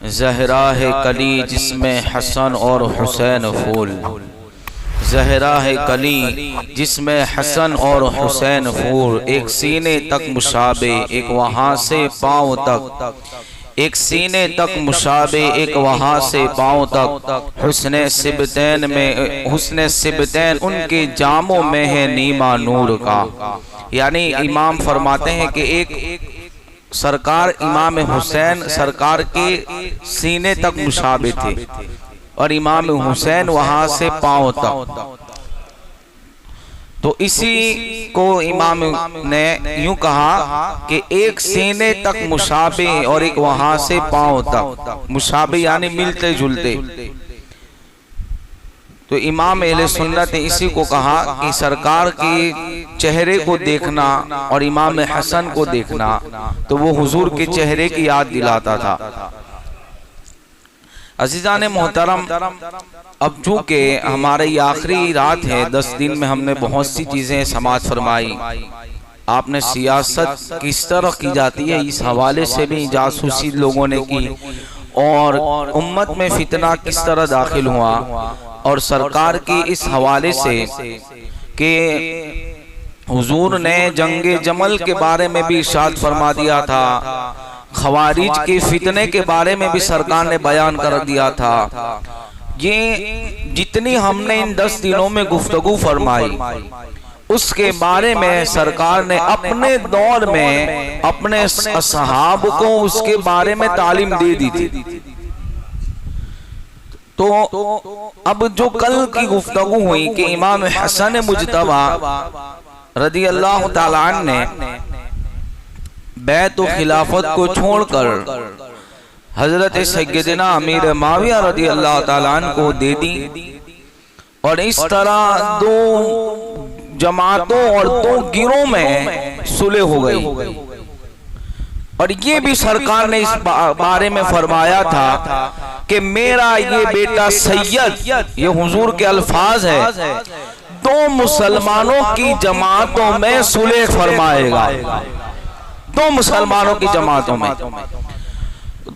زہرا ہے کلی جس میں حسن اور حسین پھول، زہرا ہے کلی جس میں حسن اور حسین پھول، ایک سینے تک مشابہ ایک وہاں سے پاؤں تک، ایک سینے تک مشابہ ایک وہاں سے پاؤں تک، حسن سبتین میں حسن سبتین ان کے جاموں میں ہے نیما نور کا۔ یعنی امام فرماتے ہیں کہ ایک سرکار امام حسین سرکار کے سینے تک مشابہ تھے اور امام حسین وہاں سے پاؤں تک، تو اسی کو امام نے یوں کہا کہ ایک سینے تک مشابہ اور ایک وہاں سے پاؤں تک، مشابہ یعنی ملتے جلتے۔ تو امام اہل سنت نے اسی کو کہا کہ سرکار کے چہرے کو دیکھنا اور امام حسن کو دیکھنا تو وہ حضور کے چہرے کی یاد دلاتا تھا۔ عزیزان محترم، اب چونکہ ہمارے یہ آخری رات ہے، 10 دن میں ہم نے بہت سی چیزیں سماعت فرمائی۔ آپ نے سیاست کس طرح کی جاتی ہے اس حوالے سے بھی جاسوسی لوگوں نے کی، اور امت میں فتنہ کس طرح داخل ہوا، اور سرکار کی اس حوالے سے کہ حضور نے جنگ جمل کے بارے میں بھی ارشاد فرما دیا تھا، خوارج کے فتنے کے بارے میں بھی سرکار نے بیان کر دیا تھا۔ یہ جتنی ہم نے ان 10 دنوں میں گفتگو فرمائی، اس کے بارے میں سرکار نے اپنے دور میں اپنے اصحاب کو اس کے بارے میں تعلیم دے دی تھی۔ تو اب جو کل کی گفتگو ہوئی کہ امام حسن مجتبی رضی اللہ تعالیٰ عنہ نے بیعت و خلافت کو چھوڑ کر حضرت سیدنا امیر معاویہ رضی اللہ تعالیٰ عنہ کو دے دی، اور اس طرح 2 جماعتوں اور 2 گروہوں میں صلح ہو گئی۔ اور یہ بھی سرکار نے اس بارے میں فرمایا تھا کہ میرا یہ بیٹا سید، یہ حضور کے الفاظ ہے، 2 مسلمانوں کی جماعتوں میں صلح فرمائے گا، 2 مسلمانوں کی جماعتوں میں۔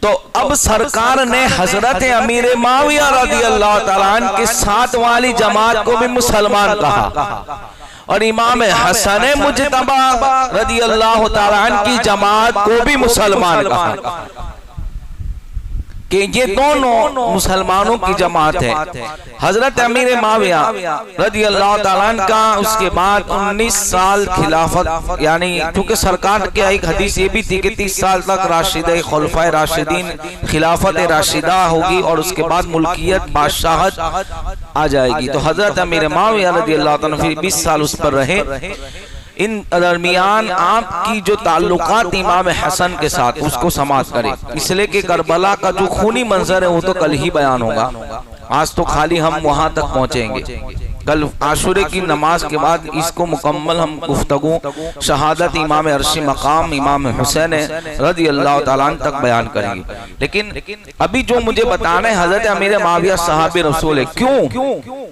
تو اب سرکار نے حضرت امیر معاویہ رضی اللہ تعالیٰ عنہ کے ساتھ والی جماعت کو بھی مسلمان کہا، اور امام حسن مجتبی رضی اللہ تعالیٰ عنہ کی جماعت کو بھی مسلمان کہا، کہ یہ دونوں مسلمانوں کی جماعت ہے۔ حضرت امیر معاویہ رضی اللہ تعالیٰ عنہ کا اس کے بعد 19 سال خلافت، یعنی کیونکہ سرکار کی ایک حدیث یہ بھی تھی کہ 30 سال تک راشدہ خلفائے راشدین خلافت راشدہ ہوگی، اور اس کے بعد ملکیت بادشاہت آ جائے گی۔ تو حضرت امیر معاویہ رضی اللہ تعالیٰ عنہ 20 سال اس پر رہے۔ ان درمیان آپ کی جو تعلقات امام حسن کے ساتھ اس کو سماعت کرے، اس لئے کہ کربلا کا جو خونی منظر ہے وہ تو کل ہی بیان ہوگا، آج تو خالی ہم وہاں تک پہنچیں گے۔ کل عاشورے کی نماز کے بعد اس کو مکمل ہم گفتگو شہادت امام عرشی مقام امام حسین رضی اللہ تعالیٰ عنہ تک بیان کریں گے۔ لیکن ابھی جو مجھے بتانا ہے حضرت امیر معاویہ صحابی رسول ہے، کیوں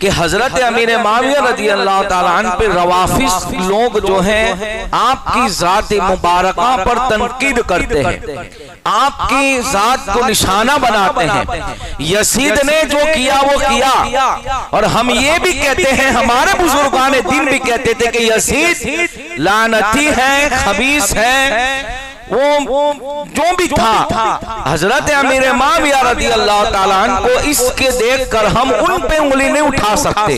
کہ حضرت امیر معاویہ رضی اللہ تعالیٰ عنہ پر روافض لوگ جو ہیں آپ کی ذات مبارکہ پر تنقید کرتے ہیں، آپ کی ذات کو نشانہ بناتے ہیں۔ یزید نے جو کیا وہ کیا، اور ہم یہ بھی کہتے ہیں، ہمارے بزرگان دین بھی کہتے تھے کہ یزید لعنتی ہے، خبیث ہے، وہ جو بھی تھا۔ حضرت امیر معاویہ رضی اللہ تعالیٰ عنہ کو اس کے دیکھ کر ہم ان پہ انگلی نہیں اٹھا سکتے،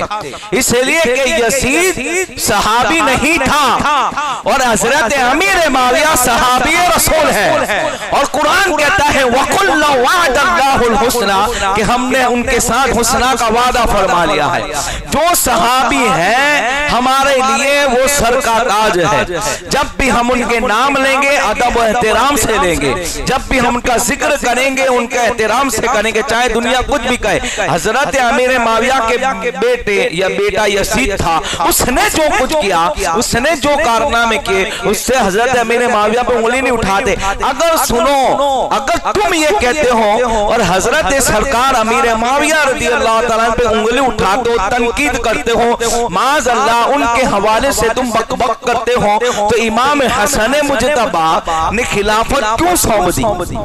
اس لیے کہ یزید صحابی نہیں تھا، اور حضرت امیر معاویہ صحابی رسول ہے، اور قرآن کہتا ہے وَقُلَّ وَعَدَ اللَّهُ الْحُسْنَى کہ ہم نے ان کے ساتھ حسنہ کا وعدہ فرما لیا ہے۔ جو صحابی ہیں ہمارے لیے وہ سر کا تاج ہے، جب بھی ہم ان کے نام لیں گے ادب احترام سے لیں گے، جب بھی ہم ان کا ذکر کریں گے ان کا احترام سے کریں گے، چاہے دنیا کچھ بھی کہے۔ حضرت امیر معاویہ کے بیٹے یا بیٹا یزید تھا، اس نے جو کچھ کیا، اس نے جو کارنامے کیے، اس سے حضرت امیر معاویہ پہ انگلی نہیں اٹھاتے۔ اگر سنو، اگر تم یہ کہتے ہو اور حضرت سرکار امیر معاویہ رضی اللہ تعالیٰ پہ انگلی اٹھاتے ہو، تنقید کرتے ہو، معاذ اللہ ان کے حوالے سے تم بک بک کرتے ہو، تو امام حسن مجتبی نے خلافت کیوں سونپ دی؟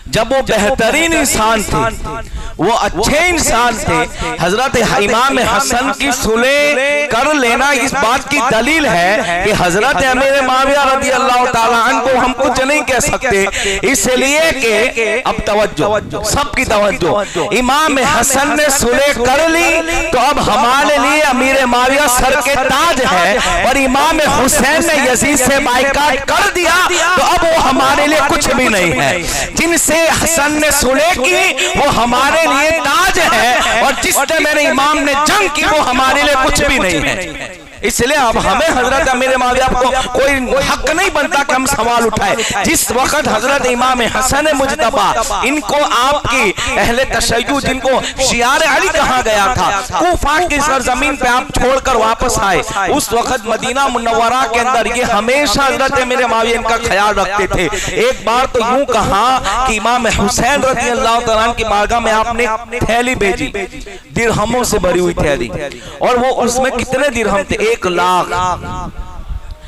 جب وہ بہترین انسان تھے، وہ اچھے انسان تھے، حضرت امام حسن کی صلح کر لینا اس بات کی دلیل ہے کہ حضرت امیر معاویہ رضی اللہ تعالیٰ عنہ کو ہم کچھ نہیں کہہ سکتے، اس لیے کہ اب توجہ، سب کی توجہ، امام حسن نے صلح کر لی تو اب ہمارے لیے امیر معاویہ سر کے تاج ہے، اور امام حسین نے یزید سے بائیکاٹ کر دیا تو اب وہ ہمارے لیے کچھ بھی نہیں ہے۔ جن سے حسن نے صلح کی وہ ہمارے لیے تاج ہے، اور جس سے میرے امام نے جنگ کی وہ ہمارے لیے کچھ بھی نہیں ہے۔ اس لئے اب ہمیں حضرت امیر معاویہ کو کوئی حق نہیں بنتا کہ ہم سوال اٹھائے۔ جس وقت حضرت امام حسن مجتبی، ان کو آپ کی اہل تشیع جن کو شیار علی کہا گیا تھا، کوفہ کی سرزمین پہ آپ چھوڑ کر واپس آئے، اس وقت مدینہ منورہ کے اندر یہ ہمیشہ حضرت امیر معاویہ ان کا خیال رکھتے تھے۔ ایک بار تو یوں کہا کہ امام حسین رضی اللہ تعالیٰ عنہ کی بارگاہ میں آپ نے تھیلی بھیجی، درہموں سے بھری ہوئی تھیلی، اور وہ اس میں کتنے درہم تھے؟ 1 لاکھ۔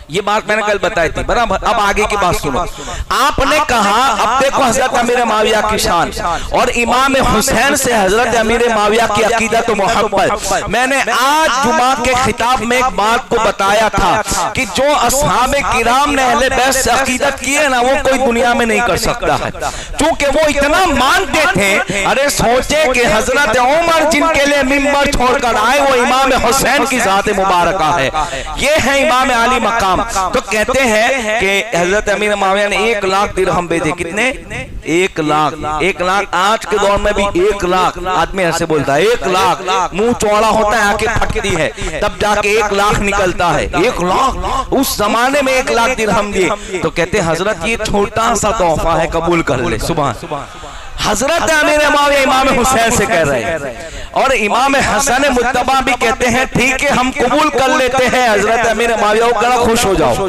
یہ بات میں نے کل بتائی تھی برابر۔ اب آگے کی بات سنو، آپ نے کہا اب دیکھو حضرت امیر معاویہ کی شان اور امام حسین سے حضرت امیر معاویہ کی عقیدت و محبت۔ میں نے آج جمعہ کے خطاب میں ایک بات کو بتایا تھا کہ جو اصحاب کرام نے اہل بیت سے عقیدت کی ہے نا، وہ کوئی دنیا میں نہیں کر سکتا ہے، چونکہ وہ اتنا مانتے تھے۔ ارے سوچے کہ حضرت عمر جن کے لیے منبر چھوڑ کر آئے وہ امام حسین کی ذات مبارکہ ہے، یہ ہے امام علی مقام۔ تو کہتے ہیں کہ حضرت امیر معاویہ نے 1 لاکھ درہم بھیجے۔ کتنے؟ 1 لاکھ۔ 1 لاکھ آج کے دور میں بھی 1 لاکھ آدمی ایسے بولتا ہے، 1 لاکھ منہ چوڑا ہوتا ہے، آنکھیں پھٹتی ہے، تب جا کے 1 لاکھ نکلتا ہے۔ 1 لاکھ اس زمانے میں 1 لاکھ درہم دیے۔ تو کہتے ہیں حضرت یہ چھوٹا سا تحفہ ہے، قبول کر لے۔ سبحان حضرت امیر معاویہ امام حسین سے کہہ رہے ہیں، اور امام حسن مجتبی بھی کہتے ہیں ٹھیک ہے ہم قبول کر لیتے ہیں۔ حضرت امیر معاویہ کو کہا خوش ہو جاؤ۔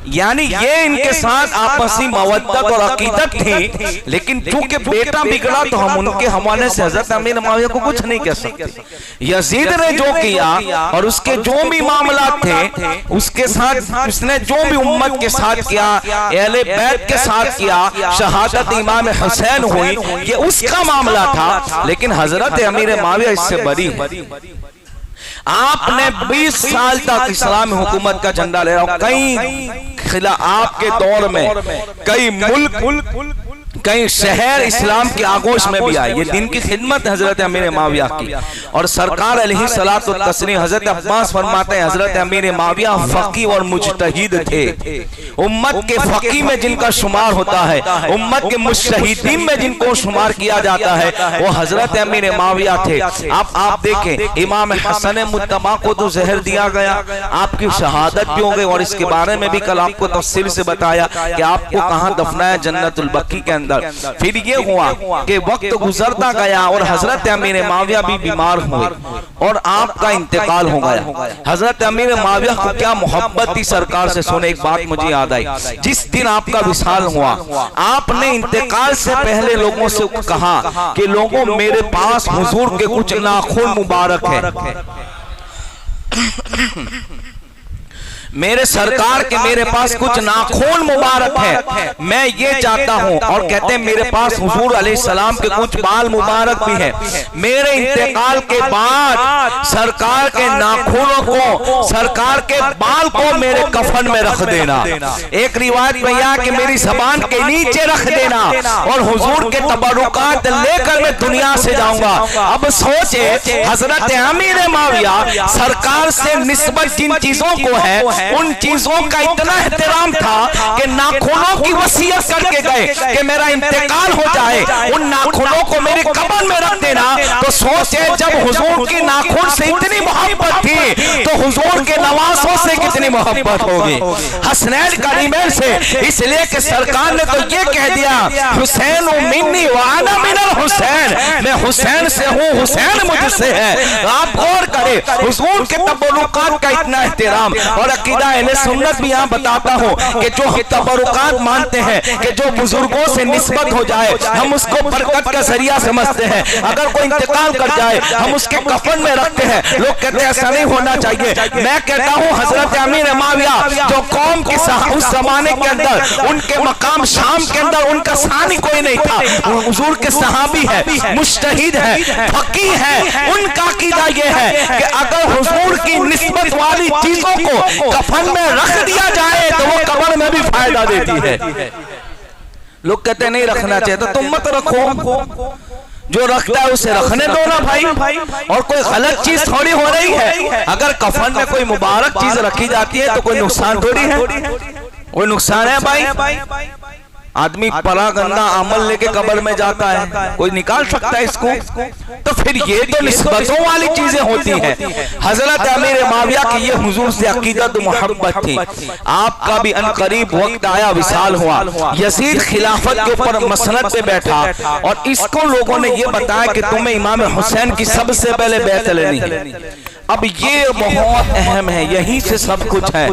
یعنی یہ ان کے ساتھ آپسی مودت اور عقیدت تھی، لیکن چونکہ بیٹا بگڑا تو ہم ان کے حوالے سے حضرت امیر معاویہ کو کچھ نہیں کہہ سکتے۔ یزید نے جو کیا اور اس کے جو بھی معاملات تھے، اس کے ساتھ اس نے جو بھی امت کے ساتھ کیا، اہل بیت کے ساتھ کیا، شہادت امام حسین ہوئی، یہ اس کا معاملہ تھا، لیکن حضرت امیر معاویہ اس سے بری ہے۔ آپ نے 20 سال تک اسلامی حکومت کا جھنڈا لے رہا، کئی آپ کے دور میں کئی ملک کئی شہر اسلام کی آغوش میں بھی آئے۔ یہ دن کی خدمت حضرت امیر معاویہ کی، اور سرکار علیہ الصلوۃ والتسلیم حضرت عباس فرماتے ہیں حضرت امیر معاویہ فقیہ اور مجتہد تھے۔ امت کے فقیہ میں جن کا شمار ہوتا ہے، امت کے مجتہدین میں جن کو شمار کیا جاتا ہے، وہ حضرت امیر معاویہ تھے۔ آپ دیکھیں امام حسن مجتبی کو تو زہر دیا گیا، آپ کی شہادت بھی ہو گئی، اور اس کے بارے میں بھی کل آپ کو تفصیل سے بتایا کہ آپ کو کہاں دفنایا، جنت البقیع کے اندر۔ پھر یہ ہوا کہ وقت گزرتا گیا اور حضرت امیر معاویہ بھی بیمار ہوئے اور آپ کا انتقال ہو گیا۔ حضرت امیر معاویہ کو کیا محبت تھی سرکار سے، سنے ایک بات مجھے یاد آئی۔ جس دن آپ کا وصال ہوا، آپ نے انتقال سے پہلے لوگوں سے کہا کہ لوگوں میرے پاس حضور کے کچھ ناخن مبارک ہے، میرے سرکار کے میرے پاس کچھ ناخون مبارک ہے، میں یہ چاہتا ہوں، اور کہتے ہیں میرے پاس حضور علیہ السلام کے کچھ بال مبارک بھی ہیں، میرے انتقال کے بعد سرکار کے ناخونوں کو، سرکار کے بال کو میرے کفن میں رکھ دینا۔ ایک روایت میں یہ کہ میری زبان کے نیچے رکھ دینا، اور حضور کے تبرکات لے کر میں دنیا سے جاؤں گا۔ اب سوچے حضرت امیر معاویہ سرکار سے نسبت جن چیزوں کو ہے، ان چیزوں کا اتنا احترام تھا کہ ناخنوں کی وصیت کر کے گئے کہ میرا انتقال ہو جائے ان ناخنوں کو میری قبر میں رکھ دینا۔ تو سوچے جب حضور کی ناخن سے اتنی محبت تھی تو حضور کے نواسوں سے کتنی محبت ہوگی، حسنین کریمین سے۔ اس لیے کہ سرکار نے تو یہ کہہ دیا حسین منی وانا من الحسین، میں حسین سے ہوں، حسین مجھ سے ہے۔ آپ غور کریں حضور کے تبرکات کا اتنا احترام، اور عقیدہ اہل سنت بھی یہاں بتاتا ہوں کہ جو ہم تبرکات مانتے ہیں کہ جو بزرگوں سے نسبت ہو جائے ہم اس کو برکت کا ذریعہ سمجھتے ہیں. اگر کوئی انتقال کر جائے ہم اس کے کفن میں رکھتے ہیں. لوگ کہتے ہیں ایسا نہیں ہونا چاہیے. میں کہتا ہوں حضرت امیر معاویہ جو قوم کی اس زمانے کے اندر ان کے مقام شام کے اندر ان کا ثانی کوئی نہیں تھا. حضور کے صحابی ہے, مجتہد ہے, فقیہ ہے. ان کا عقیدہ یہ ہے کہ اگر حضور کی نسبت والی چیزوں کو کفن میں رکھ دیا جائے تو وہ قبر میں بھی فائدہ دیتی ہے. لوگ کہتے ہیں نہیں رکھنا چاہیے, تو تم مت رکھو. جو رکھتا ہے اسے رکھنے دو نا بھائی. اور کوئی غلط چیز تھوڑی ہو رہی ہے. اگر کفن میں کوئی مبارک چیز رکھی جاتی ہے تو کوئی نقصان تھوڑی ہے. کوئی نقصان ہے بھائی؟ آدمی پرا گندا عمل لے کے قبر میں جاتا ہے, کوئی نکال سکتا ہے اس کو؟ تو پھر یہ تو نسبتوں والی چیزیں ہوتی ہیں. حضرت امیر معاویہ کی یہ حضور سے عقیدت و محبت تھی. آپ کا بھی عنقریب وقت آیا, وصال ہوا. یزید خلافت کے اوپر مسند پہ بیٹھا اور اس کو لوگوں نے یہ بتایا کہ تمہیں امام حسین کی سب سے پہلے بیعت لینی ہے. اب یہ بہت اہم ہے, یہی سے سب کچھ ہے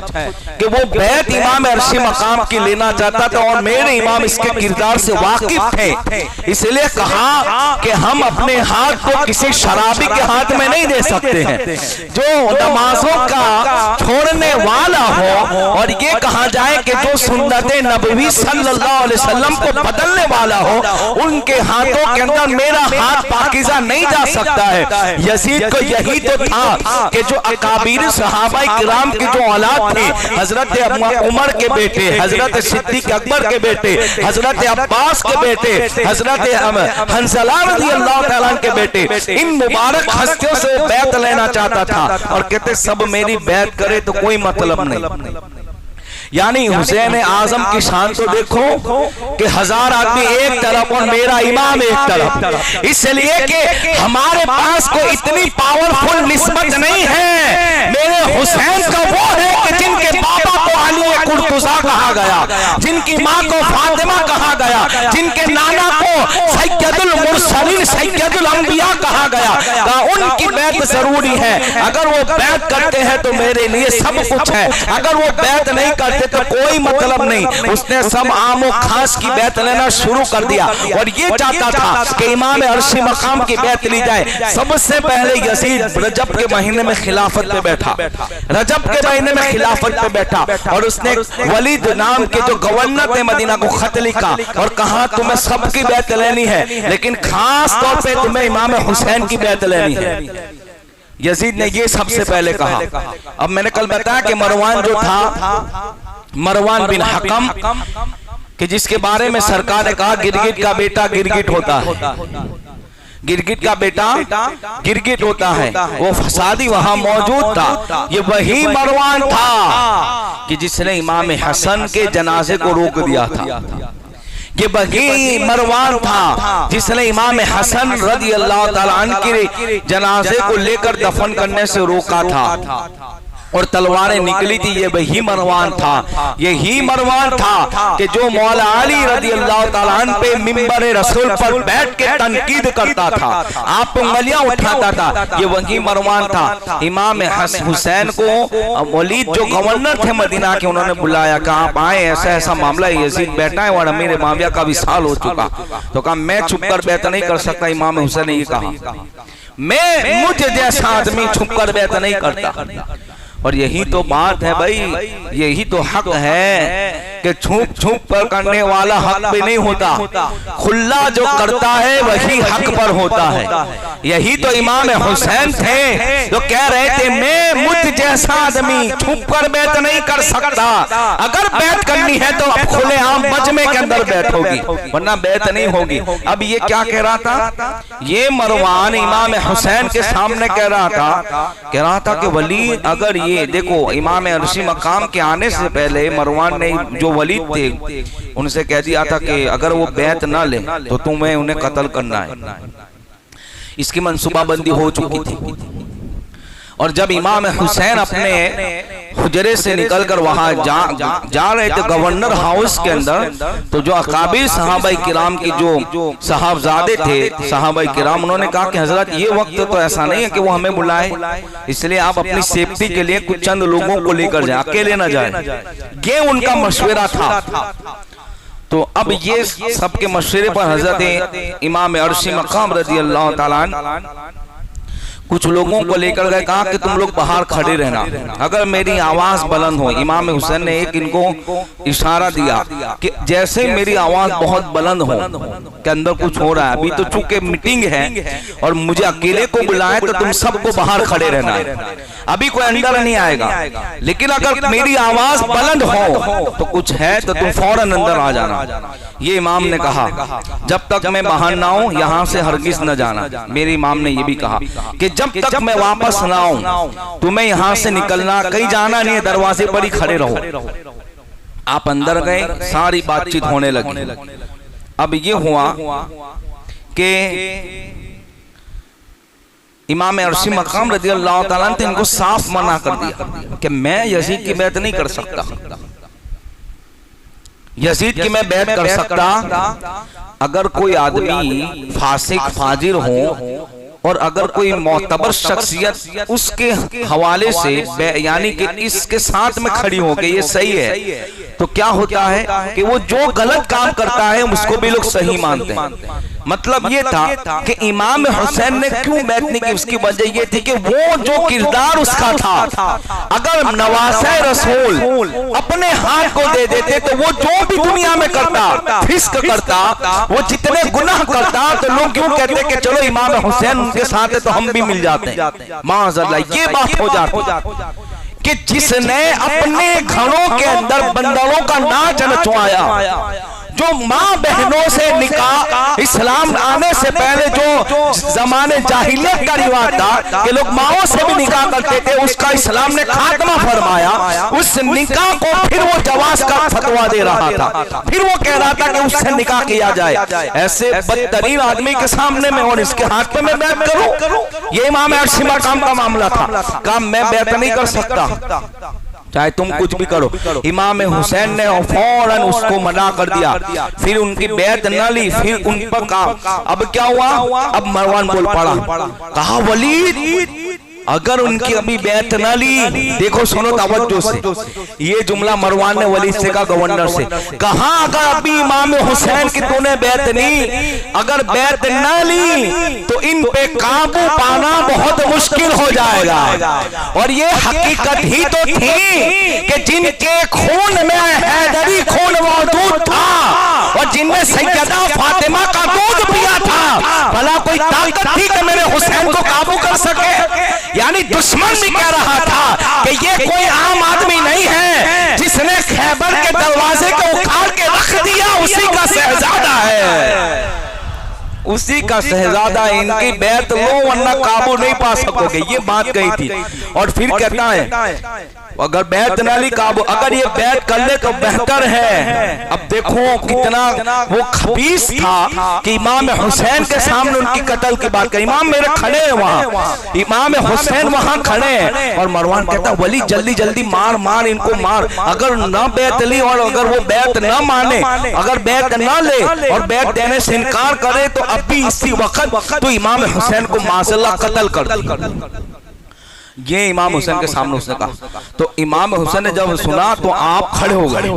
کہ وہ بیعت امام عرشی مقام کی لینا چاہتا تھا اور میرے امام اس کے کردار سے واقف تھے. اس لیے کہا کہ ہم اپنے ہاتھ کو کسی شرابی کے ہاتھ میں نہیں دے سکتے ہیں جو نمازوں کا چھوڑنے والا ہو, اور یہ کہا جائے کہ جو سنت نبوی صلی اللہ علیہ وسلم کو بدلنے والا ہو, ان کے ہاتھوں کے اندر میرا ہاتھ پاکیزہ نہیں جا سکتا ہے. یزید کو یہی تو تھا کہ جو اکابر صحابہ کرام کی جو اولاد تھی, حضرت عمر کے بیٹے, حضرت صدیق اکبر کے بیٹے, حضرت عباس کے بیٹے, حضرت حنظلہ رضی اللہ تعالیٰ کے بیٹے, ان مبارک ہستیوں سے بیعت لینا چاہتا تھا. اور کہتے سب میری بیعت کرے تو کوئی مطلب نہیں. یعنی حسین اعظم کی شان تو دیکھو کہ 1000 آدمی ایک طرف اور میرا امام ایک طرف. اس لیے کہ ہمارے پاس کوئی اتنی پاورفل نسبت نہیں ہے. میرے حسین کا وہ ہے کہ جن کے بابا کو علی قرطزہ کہا گیا, جن کی ماں کو فاطمہ کہا گیا, جن کے نانا کو سید المرسلین سید الانبیاء کہا گیا. ان کی بیعت ضروری ہے. اگر وہ بیعت کرتے ہیں تو میرے لیے سب کچھ ہے, اگر وہ بیعت نہیں کرتے تو کوئی مطلب نہیں. اس نے سب عام و خاص کی بیعت لینا شروع کر دیا اور یہ چاہتا تھا کہ امام عرشی مقام کی بیعت لی جائے. سب سے پہلے یزید رجب کے مہینے میں خلافت پہ بیٹھا, رجب کے مہینے میں خلافت پہ بیٹھا, اور اس نے ولید نام کے جو گورنر تھے مدینہ کو خط لکھا اور کہا تمہیں سب کی بیعت لینی ہے لیکن خاص طور پہ تمہیں امام حسین کی بیعت لینی ہے. یزید نے یہ سب سے پہلے کہا. اب میں نے کل بتایا کہ مروان جو تھا, مروان بن حکم, کہ جس کے بارے میں سرکار نے کہا گرگٹ کا بیٹا گرگٹ ہوتا ہے, گرگٹ کا بیٹا گرگٹ ہوتا ہے. وہ فسادی وہاں موجود تھا. یہ وہی مروان تھا کہ جس نے امام حسن کے جنازے کو روک دیا تھا. یہ وہی مروان تھا جس نے امام حسن رضی اللہ تعالیٰ عنہ کے جنازے کو لے کر دفن کرنے سے روکا تھا اور تلواریں نکلی تھی. یہ وہی مروان تھا, یہی مروان تھا کہ جو مولا علی رضی اللہ تعالیٰ عنہ پہ منبر رسول پر بیٹھ کے تنقید کرتا تھا, آپ پہ انگلیاں اٹھاتا تھا. یہ وہی مروان تھا. امام حسین کو ولید جو گورنر تھے مدینہ کے, انہوں نے بلایا کہ آپ آئے, ایسا ایسا معاملہ ہے, یزید بیٹھا ہے اور امیر معاویہ کا وصال ہو چکا. تو کہا میں چھپ کر بیعت نہیں کر سکتا. امام حسین نے یہ کہا مجھ جیسا آدمی چھپ کر بیعت نہیں کرتا. اور یہی تو بات ہے بھائی, یہی تو حق ہے کہ چھپ چھپ پر کرنے والا حق بھی نہیں ہوتا, کھلا جو کرتا ہے وہی حق پر ہوتا ہے. یہی تو امام حسین تھے جو کہہ رہے تھے میں مجھ جیسا آدمی چھپ کر بیعت نہیں کر سکتا. اگر بیعت کرنی ہے تو اب کھلے عام مجمع کے اندر بیعت ہوگی ورنہ بیعت نہیں ہوگی. اب یہ کیا کہہ رہا تھا, یہ مروان امام حسین کے سامنے کہہ رہا تھا کہ ولی اگر یہ دیکھو امام عرشی مقام کے آنے سے پہلے مروان نے جو ولید تھے ان سے کہہ دیا تھا کہ اگر وہ بیعت نہ لیں تو تمہیں انہیں قتل کرنا ہے. اس کی منصوبہ بندی ہو چکی تھی اور جب امام حسین اپنے حجرے سے نکل کر وہاں جا رہے تھے گورنر ہاؤس کے اندر، تو جو اکابر صحابہ کرام کی جو صاحبزادے تھے صحابہ کرام، انہوں نے کہا کہ حضرت یہ وقت تو ایسا نہیں ہے کہ وہ ہمیں بلائے، اس لیے آپ اپنی سیفٹی کے لیے کچھ چند لوگوں کو لے کر جائیں، اکیلے نہ جائیں۔ یہ ان کا مشورہ تھا۔ تو اب یہ سب کے مشورے پر حضرت امام عرشی مقام رضی اللہ تعالیٰ عنہ کچھ لوگوں کو لے کر گئے، کہا کہ تم لوگ باہر کھڑے رہنا، اگر میری آواز بلند ہو۔ امام حسین نے ایک ان کو اشارہ دیا کہ جیسے میری آواز بہت بلند ہو کہ اندر کچھ ہو رہا ہے، ابھی تو چونکہ میٹنگ ہے اور مجھے اکیلے کو بلائے تو تم سب کو باہر کھڑے رہنا ہے، ابھی کوئی اندر نہیں آئے گا، لیکن اگر میری آواز بلند ہو تو کچھ ہے تو تم فوراً اندر آ جانا۔ یہ امام نے کہا جب تک میں باہر نہ ہوں یہاں سے ہرگز نہ جانا۔ میرے امام نے یہ بھی کہا کہ جب تک میں واپس نہ آؤں تمہیں یہاں سے نکلنا، کہیں جانا نہیں ہے، دروازے پر ہی کھڑے رہو۔ آپ اندر گئے، ساری بات چیت ہونے لگی۔ اب یہ ہوا کہ امام عرشی مقام رضی اللہ تعالیٰ نے ان کو صاف منع کر دیا کہ میں یزید کی بیعت نہیں کر سکتا، یزید کی میں بیعت کر سکتا اگر کوئی آدمی فاسق فاجر ہو اور اگر کوئی معتبر شخصیت اس کے حوالے سے یعنی کہ اس کے ساتھ میں کھڑی ہو کہ یہ صحیح ہے، تو کیا ہوتا ہے کہ وہ جو غلط کام کرتا ہے اس کو بھی لوگ صحیح مانتے ہیں۔ مطلب یہ تھا کہ امام حسین نے کیوں بیعت نہیں کی، اس کی وجہ یہ تھی کہ وہ جو کردار اس کا تھا، اگر نواسہ رسول اپنے ہاتھ کو دے دیتے تو وہ جو بھی دنیا میں کرتا، فسق کرتا، وہ جتنے گناہ کرتا، تو لوگ کیوں کہتے کہ چلو امام حسین ان کے ساتھ ہے تو ہم بھی مل جاتے ہیں، معاذ اللہ یہ بات ہو جاتی کہ جس نے اپنے گھروں کے اندر بندروں کا ناچ نچوایا، جو ماں بہنوں سے نکاح اسلام آنے سے پہلے جو زمانے جاہلیت کا رواج تھا کہ لوگ ماؤں سے بھی نکاح کرتے تھے، اس کا اسلام نے خاتمہ فرمایا۔ اس نکاح کو پھر وہ جواز کا فتویٰ دے رہا تھا، پھر وہ کہہ رہا تھا کہ اس سے نکاح کیا جائے۔ ایسے بدترین آدمی کے سامنے میں اور اس کے ہاتھ پہ میں بیعت کروں؟ یہ امام عرشی مقام کا معاملہ تھا، کہا میں بیعت نہیں کر سکتا چاہے تم کچھ بھی کرو۔ امام حسین نے فوراً اس کو منع کر دیا، پھر ان کی بیعت نہ لی، پھر ان پر کہا اب کیا ہوا؟ اب مروان بول پڑا، کہا ولید اگر ان کی ابھی بیعت نہ لی، دیکھو سنو توجہ سے، یہ جملہ مروان نے ولید سے کہا، گورنر سے، کہا اگر ابھی امام حسین کی تو نے بیعت نہیں، اگر بیعت نہ لی تو ان پہ قابو پانا بہت مشکل ہو جائے گا۔ اور یہ حقیقت ہی تو تھی کہ جن کے خون میں حیدری خون موجود تھا اور جن میں سیدہ فاطمہ کا دودھ پیا تھا، بھلا کوئی طاقت تھی کہ میرے حسین کو قابو کر سکے؟ یعنی دشمن بھی کہہ رہا تھا کہ یہ کوئی عام آدمی نہیں ہے، جس نے خیبر کے دروازے کو اکھاڑ کے رکھ دیا اسی کا شہزادہ ہے، اسی کا شہزادہ، ان کی بیعت لو ورنہ قابو نہیں پا سکو گے، یہ بات کہی تھی۔ اور پھر کہتا ہے اگر بیعت نہ لی قابو، اگر یہ بیعت کر لے تو بہتر ہے۔ اب دیکھو کتنا وہ خبیث تھا کہ امام حسین کے سامنے ان کی قتل کی بات کہی۔ امام میرے کھڑے ہیں وہاں، امام حسین وہاں کھڑے ہیں، اور مروان کہتا ولی جلدی جلدی مار ان کو مار۔ اگر نہ بیعت لی اور اگر وہ بیعت نہ مانے، اگر بیعت نہ لے اور بیعت دینے سے انکار کرے تو ابھی اسی وقت تو امام حسین کو معاذ اللہ قتل کر دی۔ یہ امام حسین کے سامنے اس نے کہا، تو امام حسین نے جب سنا تو آپ کھڑے ہو گئے۔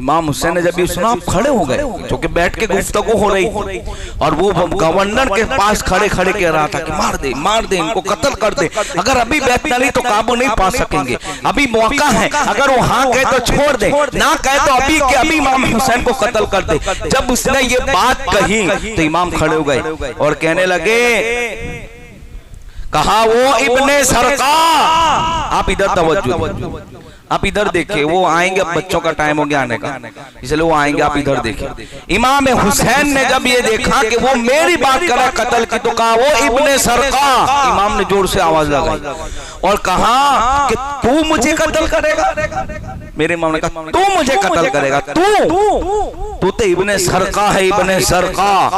امام حسین نے جب یہ سنا آپ کھڑے ہو گئے، چونکہ بیٹھ کے گفتگو ہو رہی تھی اور وہ گورنر کے پاس کھڑے کہہ رہا تھا کہ مار دے ان کو، قتل کر دے، اگر ابھی بیعت نہ لی تو قابو نہیں پا سکیں گے، ابھی موقع ہے، اگر وہ ہاں کہے تو چھوڑ دے، نہ کہے تو ابھی امام حسین کو قتل کر دے۔ جب اس نے یہ بات کہی تو امام کھڑے ہو گئے اور کہنے لگے، کہا وہ ابن سرقہ، آپ ادھر توجہ، آپ ادھر دیکھیں، وہ آئیں گے، اب بچوں کا ٹائم ہو گیا آنے کا، اس لئے وہ آئیں گے، آپ ادھر دیکھیں۔ امام حسین نے جب یہ دیکھا کہ وہ میری بات کر رہا قتل کی، تو کہا وہ ابن سرقہ، امام نے زور سے آواز لگائی اور کہا کہ تو مجھے قتل کرے گا؟ میرے امام نے کہا تو مجھے قتل کرے گا؟ تو ابن سرقہ ہے، ابن سرقہ،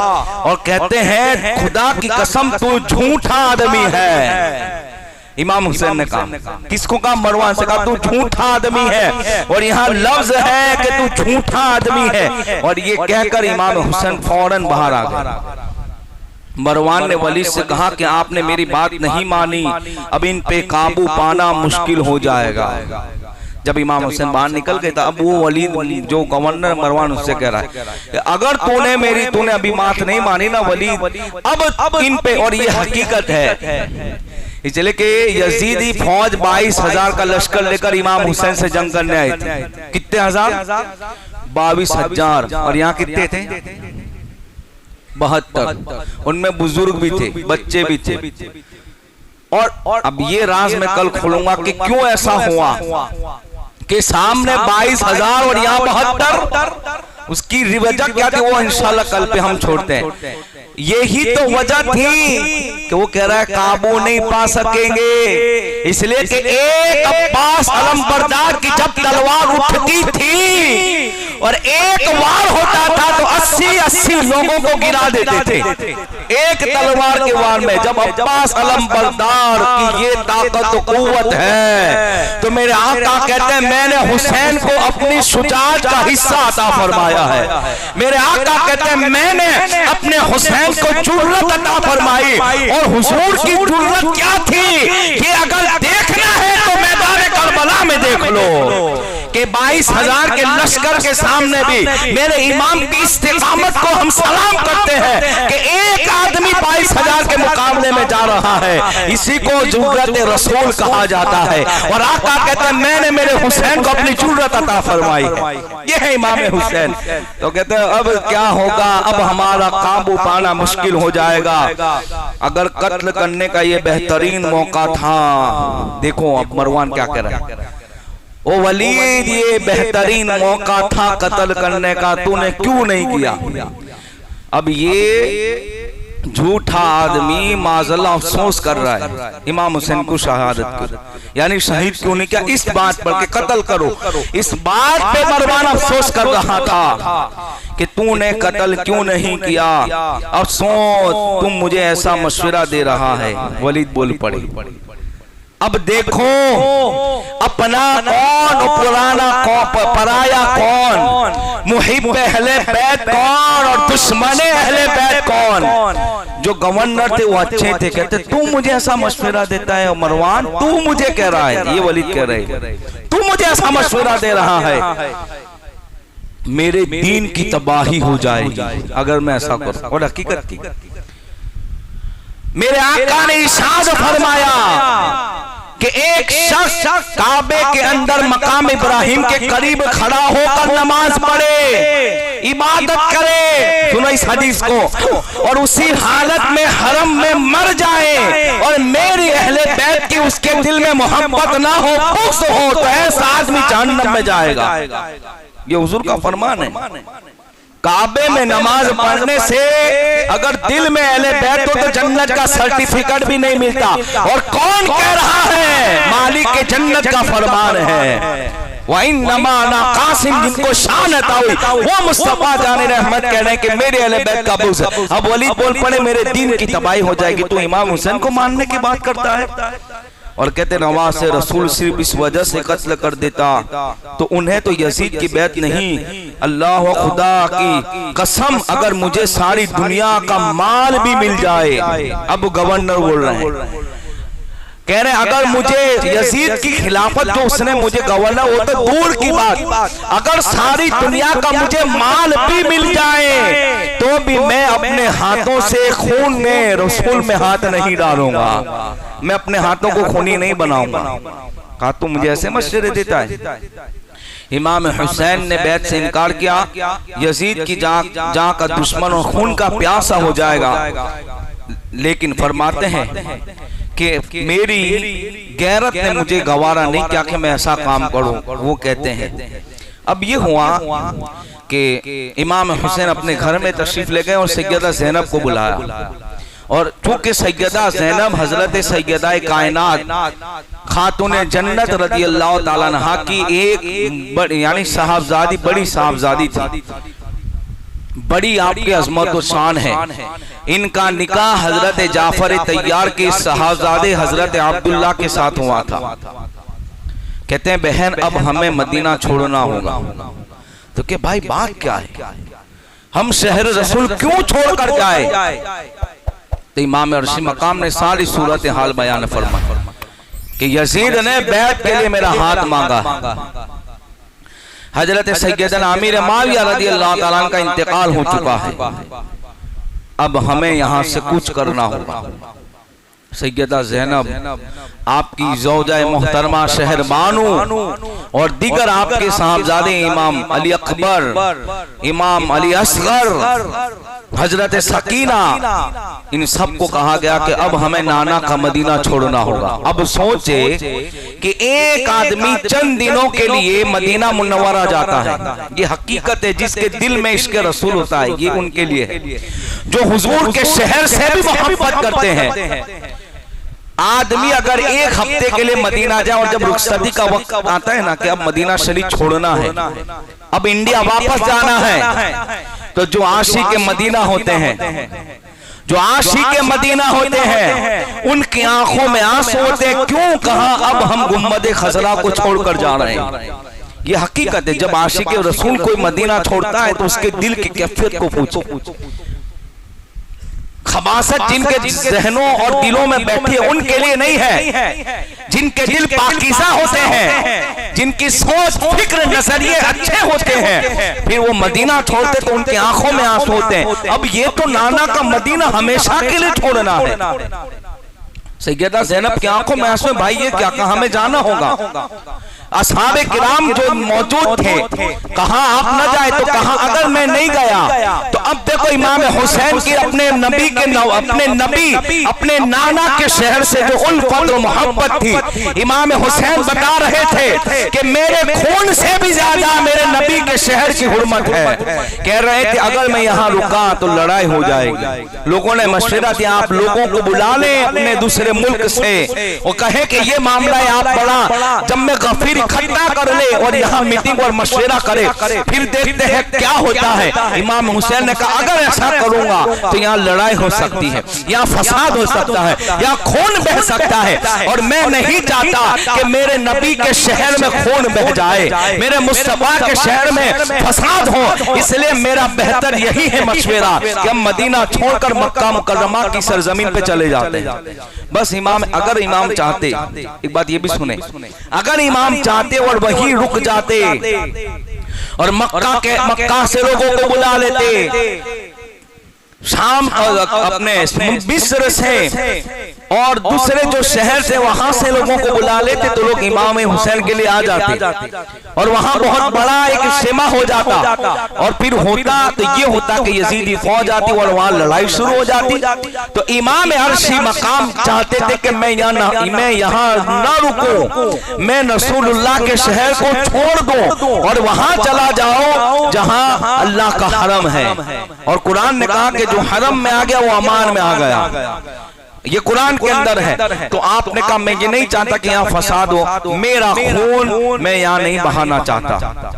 اور کہتے ہیں خدا کی قسم تو جھوٹا آدمی ہے، امام حسین نے کہا. کس کو کہا؟ مروان سے کہا تو جھوٹا آدمی ہے، اور یہاں لفظ ہے کہ تو جھوٹا آدمی ہے. اور یہ کہہ کر امام حسین فوراً باہر آ گئے. مروان نے ولید سے کہا کہ آپ نے میری بات نہیں مانی، اب ان پہ قابو پانا مشکل ہو جائے گا. جب امام حسین باہر نکل گئے تھا، اب وہ ولید جو گورنر مروان اس سے کہہ رہا ہے کہ اگر تو نے ابھی بات نہیں مانی نا ولید، اب ان پہ، اور یہ حقیقت ہے، اس لئے کہ یزیدی فوج 22,000 کا لشکر لے کر امام حسین سے جنگ کرنے آئی تھی. کتنے ہزار؟ 22,000. اور یہاں کتنے تھے؟ 72. ان میں بزرگ بھی تھے، بچے بھی تھے. اور اب یہ راز میں کل کھولوں گا کہ کیوں ایسا ہوا کہ سامنے 22,000 اور یہاں 72. اس کی وجہ کیا تھی وہ انشاءاللہ کل پہ ہم چھوڑتے ہیں. یہی تو وجہ تھی کہ وہ کہہ رہا ہے قابو نہیں پا سکیں گے، اس لیے کہ ایک عباس علمبردار کی جب تلوار اٹھتی تھی اور ایک وار ہوتا تھا تو 80 لوگوں کو گرا دیتے تھے ایک تلوار کے وار میں. جب عباس علمبردار کی یہ طاقت و قوت ہے تو میرے آقا کہتے ہیں میں نے حسین کو اپنی شجاعت کا حصہ عطا فرمایا ہے. میرے آقا کہتے ہیں میں نے اپنے حسین کو جرأت عطا فرمائی. اور حضور کی جرأت کیا تھی کہ اگر دیکھنا ہے تو میدان کربلا میں دیکھ لو کہ 22,000 کے لشکر کے سامنے بھی میرے امام کی استقامت کو ہم سلام کرتے ہیں کہ ایک آدمی 22,000 کے مقابلے میں جا رہا ہے. اسی کو جرأت رسول کہا جاتا ہے. اور آقا کہتے ہیں میں نے میرے حسین کو اپنی جرأت عطا فرمائی. یہ ہے امام حسین. تو کہتے ہیں اب کیا ہوگا، اب ہمارا قابو پانا مشکل ہو جائے گا. اگر قتل کرنے کا یہ بہترین موقع تھا، دیکھو اب مروان کیا کہہ رہا ہے، او ولید یہ بہترین موقع تھا قتل کرنے کا، تو نے کیوں نہیں کیا؟ اب یہ جھوٹا آدمی معذاللہ افسوس کر رہا ہے امام حسین کو شہادت کو، یعنی شہید کیوں نہیں کیا اس بات پر کہ قتل کرو. اس بات پہ مروان افسوس کر رہا تھا کہ تو نے قتل کیوں نہیں کیا. افسوس تم مجھے ایسا مشورہ دے رہا ہے. ولید بول پڑے اب دیکھو اپنا کون، پرانا کون، پرایا کون، محب اہل بیت کون اور دشمن اہل بیت کون. جو گورنر تھے وہ اچھے تھے، کہتے تو مجھے ایسا مشورہ دیتا ہے مروان، تو مجھے کہہ رہا ہے، یہ ولید کہہ رہے تو مجھے ایسا مشورہ دے رہا ہے، میرے دین کی تباہی ہو جائے گی اگر میں ایسا کروں. اور حقیقت کی میرے آقا نے ارشاد فرمایا کہ ایک شخص کعبے کے اندر مقام ابراہیم کے قریب کھڑا ہو کر نماز پڑھے، عبادت کرے، سنو اس حدیث کو، اور اسی حالت میں حرم میں مر جائے اور میری اہل بیت کی اس کے دل میں محبت نہ ہو، بغض ہو، تو ایسا آدمی جہنم میں جائے گا. یہ حضور کا فرمان ہے. کعبے میں نماز پڑھنے سے اگر دل میں اہل بیت ہو تو جنت کا سرٹیفکیٹ بھی نہیں ملتا. اور کون کہہ رہا ہے؟ مالک کے جنت کا فرمان ہے. وَإِنَّمَا أَنَا قَاسِمٌ، جن کو شان عطا ہوئی وہ مصطفیٰ جان رحمت کہہ رہے ہیں کہ میرے اہل بیت کا بغض ہے. اب ولید بول پڑے میرے دین کی تباہی ہو جائے گی، تو امام حسین کو ماننے کی بات کرتا ہے. اور کہتے نواز رسول صرف اس وجہ سے قتل کر دیتا تو انہیں تو یزید کی بیعت نہیں. اللہ و خدا کی قسم اگر مجھے ساری دنیا کا مال بھی مل جائے، اب گورنر بول رہے ہیں، کہہ رہے ہیں اگر مجھے یزید کی خلافت جو اس نے مجھے گورنر، وہ تو دور کی بات، اگر ساری دنیا کا مجھے مال بھی مل جائے تو بھی میں اپنے ہاتھوں سے خون میں رسول میں ہاتھ نہیں ڈالوں گا، میں اپنے ہاتھوں کو خونی نہیں بناؤں گا. کہا تو مجھے ایسے مشورے دیتا ہے. امام حسین نے بیعت سے انکار کیا. یزید کی جان کا دشمن اور خون کا پیاسا ہو جائے گا، لیکن فرماتے ہیں کہ میری غیرت نے مجھے گوارا نہیں کیا کہ میں ایسا کام کروں. وہ کہتے ہیں اب یہ ہوا کہ امام حسین اپنے گھر میں تشریف لے گئے اور سیدہ زینب کو بلایا. اور چونکہ سیدہ زینب حضرت سیدہ کائنات خاتون جنت رضی اللہ تعالیٰ عنہ کی ایک یعنی صاحبزادی، بڑی صاحبزادی تھی. بڑی آپ کی عظمت و شان ہے. ان کا نکاح حضرت جعفر طیار کے صاحبزادے حضرت عبداللہ کے ساتھ ہوا تھا. کہتے ہیں بہن اب ہمیں مدینہ چھوڑنا ہوگا. تو کہ بھائی بات کیا ہے, ہم شہر رسول کیوں چھوڑ کر جائے؟ تو امام عرشی مقام نے ساری صورتحال بیان فرمائی کہ یزید نے بیعت کے لیے میرا ہاتھ مانگا. حضرت سیدنا امیر معاویہ رضی اللہ تعالیٰ عنہ کا انتقال ہو چکا ہے, اب ہمیں یہاں سے کچھ کرنا ہوگا. سیدہ زینب آپ کی زوجہ محترمہ شہر بانو اور دیگر آپ کے صاحبزادے امام علی اکبر, امام علی اصغر, حضرت سکینہ, ان سب کو کہا گیا کہ اب ہمیں نانا کا مدینہ چھوڑنا ہوگا. اب سوچے کہ ایک آدمی چند دنوں کے لیے مدینہ منورہ جاتا ہے, یہ حقیقت ہے. جس کے دل میں عشق رسول ہوتا ہے یہ ان کے لیے ہے, جو حضور کے شہر سے بھی محبت کرتے ہیں. آدمی اگر ایک ہفتے کے لیے مدینہ جائے اور جب رخصتی کا وقت آتا ہے نا کہ اب مدینہ شریف چھوڑنا ہے, اب انڈیا واپس جانا ہے, تو جو عاشق مدینہ ہوتے ہیں, جو عاشق مدینہ ہوتے ہیں, ان کی آنکھوں میں آنسو ہوتے ہیں. کیوں کہا اب ہم گنبد خضرا کو چھوڑ کر جا رہے ہیں. یہ حقیقت ہے. جب عاشق رسول کوئی مدینہ چھوڑتا ہے تو اس کے دل کی کیفیت کو پوچھو. خباثت جن کے ذہنوں اور دلوں میں بیٹھی ہے ان کے لیے نہیں ہے. جن کے دل پاکیزہ ہوتے ہیں, جن کی سوچ فکر نظریے اچھے ہوتے ہیں, پھر وہ مدینہ چھوڑتے تو ان کی آنکھوں میں آنسو ہوتے ہیں. اب یہ تو نانا کا مدینہ ہمیشہ کے لیے چھوڑنا ہے. سیدہ زینب کی آنکھوں میں آنسو ہے, بھائی یہ کیا کہا ہمیں جانا ہوگا. اصحاب کرام جو موجود تھے کہا آپ نہ جائے, تو کہا اگر میں نہیں گیا تو اب دیکھو امام حسین کی اپنے نبی اپنے نانا کے شہر سے جو الفت و محبت تھی, امام حسین بتا رہے تھے کہ میرے خون سے بھی زیادہ میرے نبی کے شہر کی حرمت ہے. کہہ رہے تھے اگر میں یہاں رکا تو لڑائی ہو جائے گی. لوگوں نے مشورہ دیا آپ لوگوں کو بلا لیں اپنے دوسرے ملک سے, وہ کہے کہ یہ معاملہ ہے آپ بڑا جب میں غفیر اکھٹا کر لے اور یہاں میٹنگ اور مشورہ کرے, پھر دیکھتے ہیں کیا ہوتا ہے. امام حسین نے کہا اگر ایسا کروں گا تو یہاں لڑائی ہو سکتی ہے, یہاں فساد ہو سکتا ہے, یہاں خون بہ سکتا ہے, اور میں نہیں چاہتا کہ میرے نبی کے شہر میں خون بہ جائے, میرے مصطفیٰ کے شہر میں فساد ہو. اس لیے میرا بہتر یہی ہے مشورہ کہ ہم مدینہ چھوڑ کر مکہ مکرمہ کی سرزمین پہ چلے جاتے ہیں. بس اگر امام چاہتے, ایک بات یہ بھی سنیں, اگر امام چاہتے اور وہی رک جاتے اور مکہ سے لوگوں کو بلا لیتے, شام اپنے مصر سے اور دوسرے جو شہر سے وہاں سے لوگوں کو بلا لیتے, تو لوگ امام حسین کے لیے آ جاتے اور وہاں بہت بڑا ایک اجتماع ہو جاتا, اور پھر ہوتا تو یہ ہوتا کہ یزیدی فوج آتی اور وہاں لڑائی شروع ہو جاتی. تو امام عرشی مقام چاہتے تھے کہ میں یہاں نہ رکوں, میں رسول اللہ کے شہر کو چھوڑ دوں اور وہاں چلا جاؤ جہاں اللہ کا حرم ہے. اور قرآن نے کہا کہ جو حرم میں آ گیا وہ امان میں آ گیا, یہ قرآن کے اندر ہے. تو آپ نے کہا میں یہ نہیں چاہتا کہ یہاں فساد ہو, میرا خون میں یہاں نہیں بہانا چاہتا.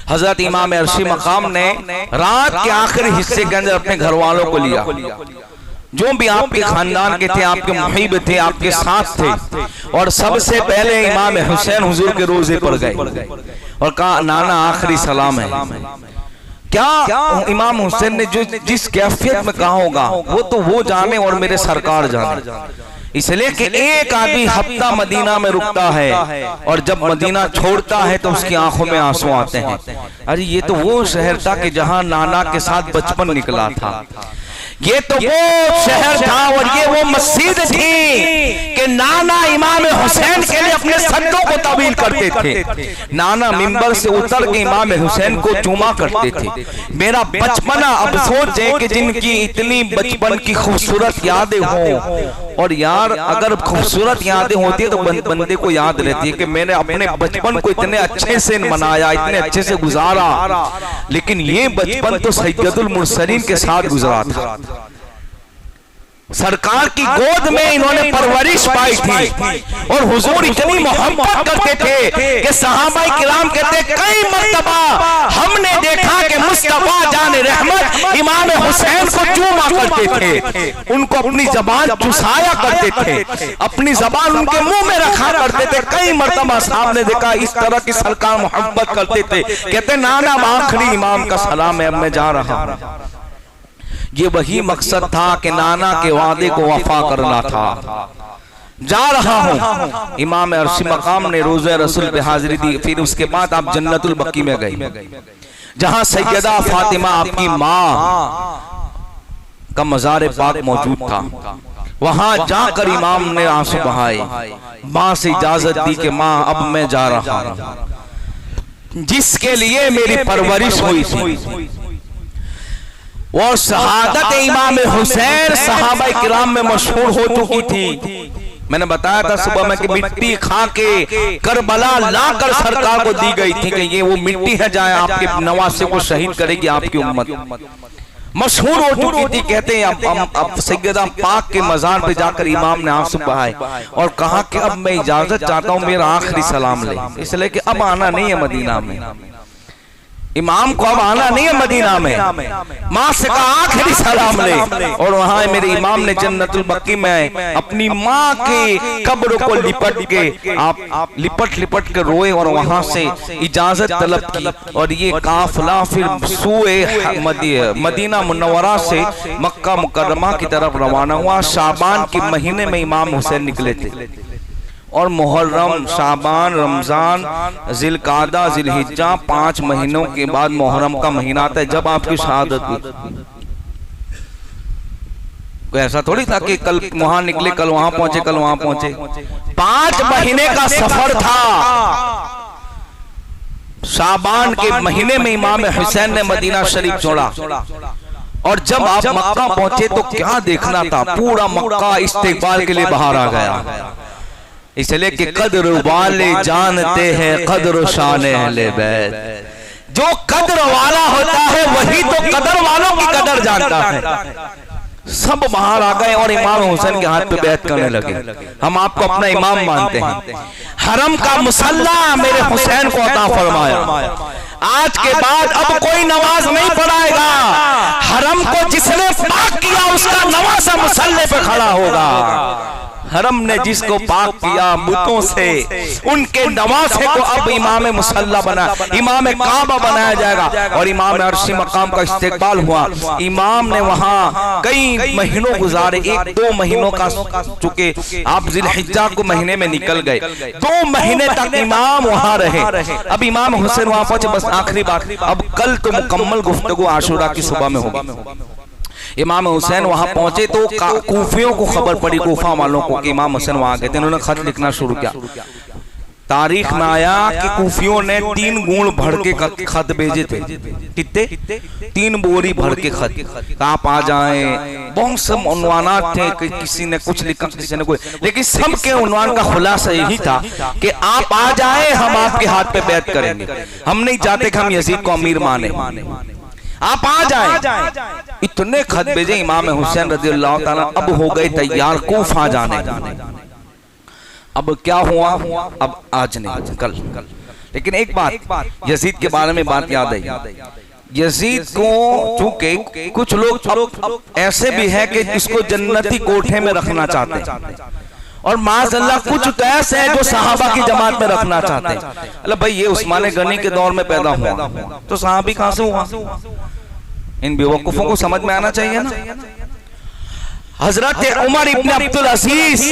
حضرت امام عرشی مقام نے رات کے آخری حصے کے اندر اپنے گھر والوں کو لیا, جو بھی آپ کے خاندان کے تھے, آپ کے محب تھے, آپ کے ساتھ تھے, اور سب سے پہلے امام حسین حضور کے روزے پر گئے اور کہا نانا آخری سلام ہے. کیا امام حسین نے جس کیفیت میں کہا ہوگا وہ تو وہ جانے اور میرے سرکار جانے. اس لیے کہ ایک آدمی ہفتہ مدینہ میں رکتا ہے اور جب مدینہ چھوڑتا ہے تو اس کی آنکھوں میں آنسو آتے ہیں. ارے یہ تو وہ شہر تھا کہ جہاں نانا کے ساتھ بچپن نکلا تھا, یہ تو وہ شہر تھا اور یہ وہ مسجد تھی کہ نانا امام حسین کے لیے اپنے سجدوں کو طویل کرتے تھے. نانا منبر سے اتر کے امام حسین کو چوما کرتے تھے. میرا بچپنا, اب سوچیں کہ جن کی اتنی بچپن کی خوبصورت یادیں ہوں, اور یار اگر خوبصورت یادیں ہوتی ہے تو بندے کو یاد رہتی ہے کہ میں نے اپنے بچپن کو اتنے اچھے سے منایا, اتنے اچھے سے گزارا, لیکن یہ بچپن تو سید المرسلین کے ساتھ گزرا تھا. سرکار کی گود میں انہوں نے پرورش پائی تھی اور حضور اتنی محبت کرتے تھے کہ صحابہ کرام کہتے کئی مرتبہ ہم نے دیکھا کہ مصطفیٰ جان رحمت امام حسین کو چوما کرتے تھے، ان کو اپنی زبان چسایا کرتے تھے، اپنی زبان ان کے منہ میں رکھا کرتے تھے۔ کئی مرتبہ صاحب نے دیکھا اس طرح کی سرکار محبت کرتے تھے، کہتے نانا آخری امام کا سلام ہے، اب میں جا رہا ہوں۔ یہ وہی مقصد تھا کہ نانا کے وعدے کو وفا کرنا تھا، جا رہا ہوں۔ امام عرشی مقام نے روزہ رسول پہ حاضری دی، پھر اس کے بعد آپ جنت البقیع میں گئی جہاں سیدہ فاطمہ آپ کی ماں کا مزار پاک موجود تھا۔ وہاں جا کر امام نے آنسو بہائے، ماں سے اجازت دی کہ ماں اب میں جا رہا ہوں، جس کے لیے میری پرورش ہوئی تھی۔ وہ شہادت امام حسین صحابہ کرام میں مشہور ہو چکی تھی۔ میں نے بتایا تھا صبح میں کہ مٹی کھا کے کربلا لا کر سرکار کو دی گئی تھی کہ یہ وہ مٹی ہے جائے آپ کے نواسے کو شہید کرے گی آپ کی امت، مشہور ہو چکی تھی۔ کہتے ہیں اب سیدہ پاک کے مزار پہ جا کر امام نے آنسو بہائے اور کہا کہ اب میں اجازت چاہتا ہوں میرا آخری سلام لے، اس لیے کہ اب آنا نہیں ہے مدینہ میں، امام کو اب آنا نہیں ہے مدینہ میں۔ ماں سے کہا آخری سلام لے، اور وہاں میرے امام نے جنت البقیع میں اپنی ماں کی قبر کو لپٹ کے روئے اور وہاں سے اجازت طلب کی، اور یہ قافلہ پھر سوئے مدینہ منورہ سے مکہ مکرمہ کی طرف روانہ ہوا۔ شعبان کے مہینے میں امام حسین نکلے تھے، اور محرم، شعبان، رمضان، ذی القعدہ، ذی الحجہ 5 مہینوں کے بعد محرم کا مہینہ آتا ہے جب آپ کی شہادت ہوئی۔ کوئی ایسا تھوڑی تھا کہ کل وہاں نکلے، کل وہاں پہنچے، کل وہاں پہنچے، 5 مہینے کا سفر تھا۔ شعبان کے مہینے میں امام حسین نے مدینہ شریف چھوڑا، اور جب آپ مکہ پہنچے تو کیا دیکھنا تھا، پورا مکہ استقبال کے لیے باہر آ گیا، اس لئے کہ قدر والے جانتے ہیں قدر و شان اہل بیت۔ جو قدر والا ہوتا ہے وہی تو قدر والوں کی قدر جانتا ہے۔ سب باہر آ گئے اور امام حسین کے ہاتھ پہ بیعت کرنے لگے، ہم آپ کو اپنا امام مانتے ہیں، حرم کا مصلی میرے حسین کو عطا فرمایا، آج کے بعد اب کوئی نماز نہیں پڑھائے گا، حرم کو جس نے پاک کیا اس کا نواسہ مصلی پہ کھڑا ہوگا۔ حرم نے جس کو پاک کیا بتوں سے، ان کے نواسے کو اب امام مصلی بنا، امام کعبہ بنایا جائے گا، اور امام عرشی مقام کا استقبال ہوا۔ امام نے وہاں کئی مہینوں گزارے، 1-2 مہینوں کا، چونکہ آپ ذی الحجہ کو مہینے میں نکل گئے، 2 مہینے تک امام وہاں رہے۔ اب امام حسین وہاں پہنچے، بس آخری بات، اب کل تو مکمل گفتگو عاشورہ کی صبح میں ہوگی۔ امام حسین وہاں پہنچے تو کوفیوں کو خبر پڑی، کوفہ والوں کو، کہ امام حسین وہاں گئے تھے، انہوں نے خط لکھنا شروع کیا۔ تاریخ میں آیا کہ کوفیوں نے 3 گون بھر کے خط بھیجے تھے، کتنے 3 بوری بھر کے خط، آپ آ جائیں، بہت سب عنوانات تھے، کسی نے کچھ لکھا، کسی نے کوئی، لیکن سب کے عنوان کا خلاصہ یہی تھا کہ آپ آ جائیں، ہم آپ کے ہاتھ پہ بیعت کریں گے، ہم نہیں چاہتے کہ ہم یزید کو امیر مانیں، آپ آ جائیں۔ اتنے خط بھیجے، امام حسین رضی اللہ تعالیٰ اب ہو گئے تیار کوفہ جانے۔ اب کیا ہوا، اب آج نہیں، کل۔ لیکن ایک بات یزید کے بارے میں بات یاد آئی، یزید کو چونکہ کچھ لوگ ایسے بھی ہیں کہ اس کو جنتی کوٹھے میں رکھنا چاہتے ہیں، اور معاذ اللہ کچھ تو ایسے ہیں جو صحابہ کی جماعت میں رکھنا چاہتے ہیں۔ اللہ بھائی یہ عثمان غنی کے دور میں پیدا ہوا تو صحابی کہاں سے ہوا؟ ان بیوقوفوں کو سمجھ میں آنا چاہیے نا۔ حضرت عمر ابن عبدالعزیز،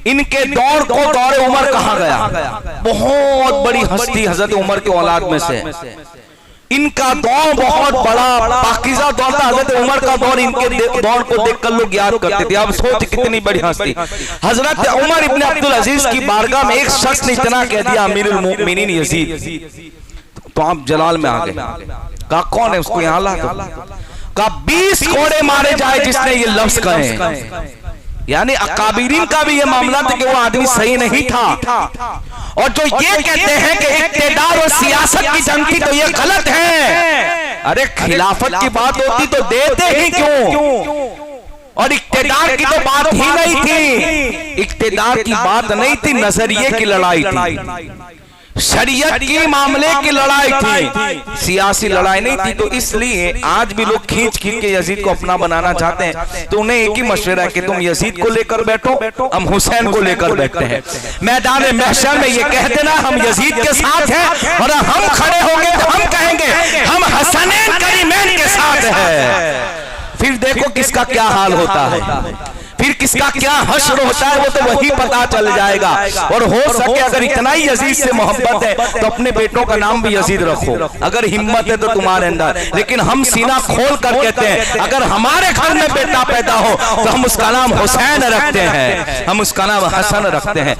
ان کے دور کو دور عمر کہا گیا، بہت بڑی ہستی حضرت عمر کے اولاد میں سے، ان کا دور بہت بڑا پاکیزہ دور تھا۔ حضرت عمر کا دور، ان کے دور کو دیکھ کر لوگ یاد کرتے تھے، اب سوچ کتنی بڑی ہستی۔ حضرت عمر ابن عبدالعزیز کی بارگاہ میں ایک شخص نے اتنا کہہ دیا، امیر المؤمنین یزید، تو آپ جلال میں آ گئے، کہا کون ہے، اس کو یہاں لا دو، کہا 20 کوڑے مارے جائے جس نے یہ لفظ کہے۔ یعنی اکابرین کا بھی یہ معاملہ تھا کہ وہ آدمی صحیح نہیں تھا، اور جو یہ کہتے ہیں کہ اقتدار و سیاست کی جنگ تھی تو یہ غلط ہے۔ ارے خلافت کی بات ہوتی تو دیتے ہی کیوں؟ اور اقتدار کی تو بات ہی نہیں تھی، اقتدار کی بات نہیں تھی، نظریے کی لڑائی تھی، شریعت کی معاملے کی لڑائی تھی، سیاسی لڑائی نہیں تھی۔ تو اس لیے آج بھی لوگ کھینچ کے یزید کو اپنا بنانا چاہتے ہیں، تو انہیں ایک ہی مشورہ ہے کہ تم یزید کو لے کر بیٹھو، ہم حسین کو لے کر بیٹھتے ہیں، میدان محشر میں یہ کہہ دینا ہم یزید کے ساتھ ہیں، اور ہم کھڑے ہوں گے تو ہم کہیں گے ہم حسنین کریمین کے ساتھ ہیں۔ پھر دیکھو کس کا کیا حال ہوتا ہے، پھر کس کا کیا حشر ہوتا ہے، وہ تو وہی پتا چل جائے گا۔ اور ہو سکے اگر اتنا ہی یزید سے محبت ہے تو اپنے بیٹوں کا نام بھی یزید رکھو، اگر ہمت ہے تو تمہارے اندر۔ لیکن ہم سینہ کھول کر کہتے ہیں اگر ہمارے گھر میں بیٹا پیدا ہو تو ہم اس کا نام حسین رکھتے ہیں، ہم اس کا نام حسن رکھتے ہیں۔